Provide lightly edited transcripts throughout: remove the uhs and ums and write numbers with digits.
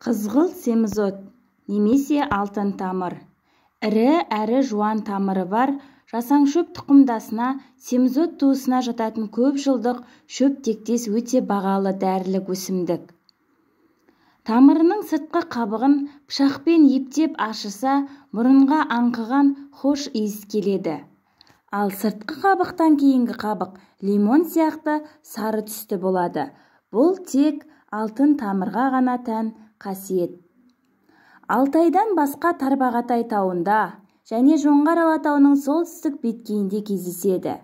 Қызғылт семізот немесе алтын тамыр. Ірі әрі жуан тамыры бар жасаңшөп тұқымдасына семізот туысына жататын көп жылдық шөп тектес өте бағалы дәрілік өсімдік. Тамырының сыртқы қабығын пышақпен ептеп ашыса, мұрынға аңқыған хош иіс келеді. Ал сыртқы қабықтан кейінгі қабық лимон сияқты сары түсті болады. Бұл тек алтын тамырға ғана тән қасиет. Алтайдан басқа Тарбағатай тауында және Жоңғар алатауының солтүстік беткейінде кездеседі.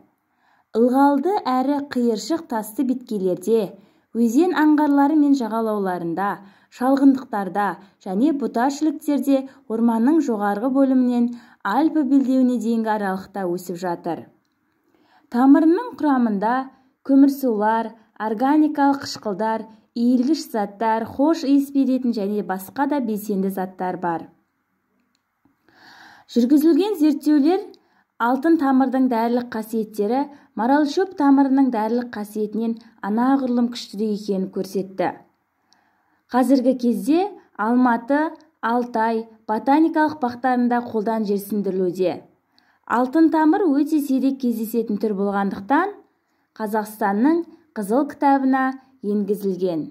Ылғалды әрі қиыршық тасты беткейлерде, өзен аңғарлары мен жағалауларында, шалғындықтарда және бұта шіліктерде орманның жоғарғы бөлімінен Альпі белдеуіне дейінгі аралықта өсіп жатыр. Тамырының құрамында көмірсулар, органикалық қышқылдар, иілгіш заттар, хош иіс беретін және басқа да белсенді заттар бар. Жүргізілген зерттеулер алтын тамырдың дәрілік қасиеттері маралшөп тамырының дәрілік қасиетінен анағұрлым күштірек екенін көрсетті. Қазіргі кезде Алматы, Алтай ботаникалық бақтарында қолдан жерсіндірілуде. Алтын тамыр өте сирек кездесетін түр болғандықтан Қазақстанның қызыл кітабына енгізілген.